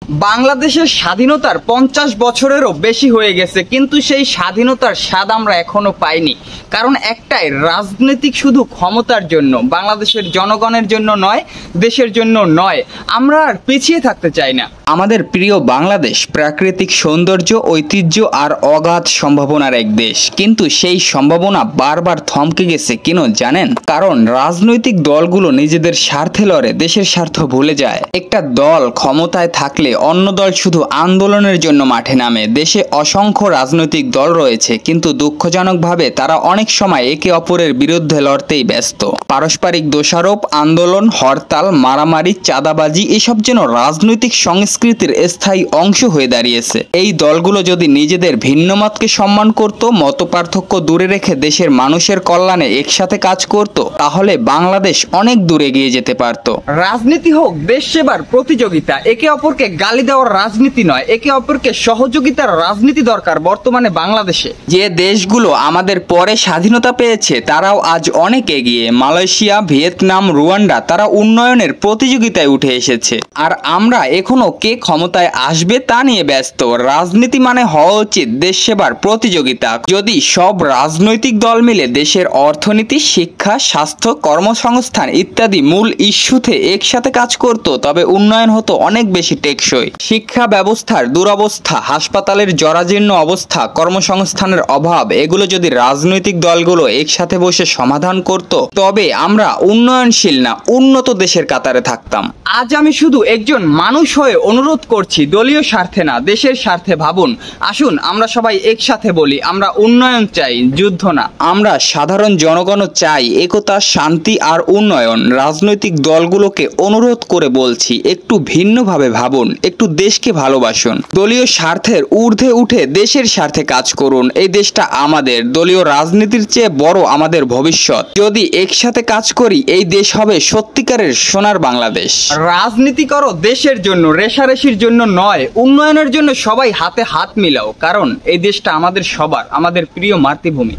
বাংলাদেশের স্বাধীনতার 50 বছরেরও বেশি হয়ে গেছে, কিন্তু সেই স্বাধীনতার স্বাদ আমরা এখনো পাইনি। কারণ একটাই, রাজনৈতিক শুধু ক্ষমতার জন্য, বাংলাদেশের জনগণের জন্য নয়, দেশের জন্য নয়। আমরা আর পিছিয়ে থাকতে চাই না। আমাদের প্রিয় বাংলাদেশ প্রাকৃতিক সৌন্দর্য, ঐতিহ্য আর অগাধ সম্ভাবনার এক দেশ, কিন্তু সেই সম্ভাবনা বারবার থমকে গেছে কেন জানেন? কারণ রাজনৈতিক দলগুলো নিজেদের স্বার্থে লড়ে, দেশের স্বার্থ ভুলে যায়। একটা দল ক্ষমতায় থাকলে অন্য দল শুধু আন্দোলনের জন্য মাঠে নামে। দেশে অসংখ্য রাজনৈতিক দল রয়েছে, কিন্তু দুঃখজনকভাবে তারা অনেক সময় একে অপরের বিরুদ্ধে লড়তেই ব্যস্ত। পারস্পরিক দোষারোপ, আন্দোলন, হরতাল, মারামারি, চাঁদাবাজি এসব যেন রাজনৈতিক সংস্কৃতির স্থায়ী অংশ হয়ে দাঁড়িয়েছে। এই দলগুলো যদি নিজেদের ভিন্ন মতকে সম্মান করত, মতপার্থক্য দূরে রেখে দেশের মানুষের কল্যাণে একসাথে কাজ করত, তাহলে বাংলাদেশ অনেক দূরে এগিয়ে যেতে পারত। রাজনীতি হোক দেশ সেবার প্রতিযোগিতা, একে অপরকে গালি দেওয়ার রাজনীতি নয়, একে অপরকে সহযোগিতার রাজনীতি দরকার বর্তমানে বাংলাদেশে। যে দেশগুলো আমাদের পরে স্বাধীনতা পেয়েছে তারাও আজ অনেক এগিয়ে। মালয়েশিয়া, ভিয়েতনাম, রুয়ান্ডা, তারা উন্নয়নের প্রতিযোগিতায় উঠে এসেছে। আর আমরা এখনো কে ক্ষমতায় আসবে তা নিয়ে ব্যস্ত। রাজনীতি মানে হওয়া উচিত দেশ সেবার প্রতিযোগিতা। যদি সব রাজনৈতিক দল মিলে দেশের অর্থনীতি, শিক্ষা, স্বাস্থ্য, কর্মসংস্থান ইত্যাদি মূল ইস্যুতে একসাথে কাজ করত, তবে উন্নয়ন হতো অনেক বেশি টেকসই। শিক্ষা ব্যবস্থার দুরবস্থা, হাসপাতালের জরাজীর্ণ অবস্থা, কর্মসংস্থানের অভাব, এগুলো যদি রাজনৈতিক দলগুলো একসাথে বসে সমাধান করত, তবে আমরা উন্নয়নশীল না, উন্নত দেশের কাতারে থাকতাম। আজ আমি শুধু একজন মানুষ হয়ে অনুরোধ করছি, দলীয় স্বার্থে না, দেশের স্বার্থে ভাবুন। আসুন আমরা সবাই একসাথে বলি, আমরা উন্নয়ন চাই, যুদ্ধ না। আমরা সাধারণ জনগণও চাই একতা, শান্তি আর উন্নয়ন। রাজনৈতিক দলগুলোকে অনুরোধ করে বলছি, একটু ভিন্নভাবে ভাবুন, একটু দেশকে ভালোবাসুন। দলীয় স্বার্থের ঊর্ধ্বে উঠে দেশের স্বার্থে কাজ করুন। এই দেশটা আমাদের, দলীয় রাজনীতির চেয়ে বড় আমাদের ভবিষ্যৎ। যদি একসাথে কাজ করি, এই দেশ হবে সত্যিকারের সোনার বাংলাদেশ। রাজনীতি করো দেশের জন্য, রেশারেশির জন্য নয়, উন্নয়নের জন্য। সবাই হাতে হাত মিলাও, কারণ এই দেশটা আমাদের সবার, আমাদের প্রিয় মাতৃভূমি।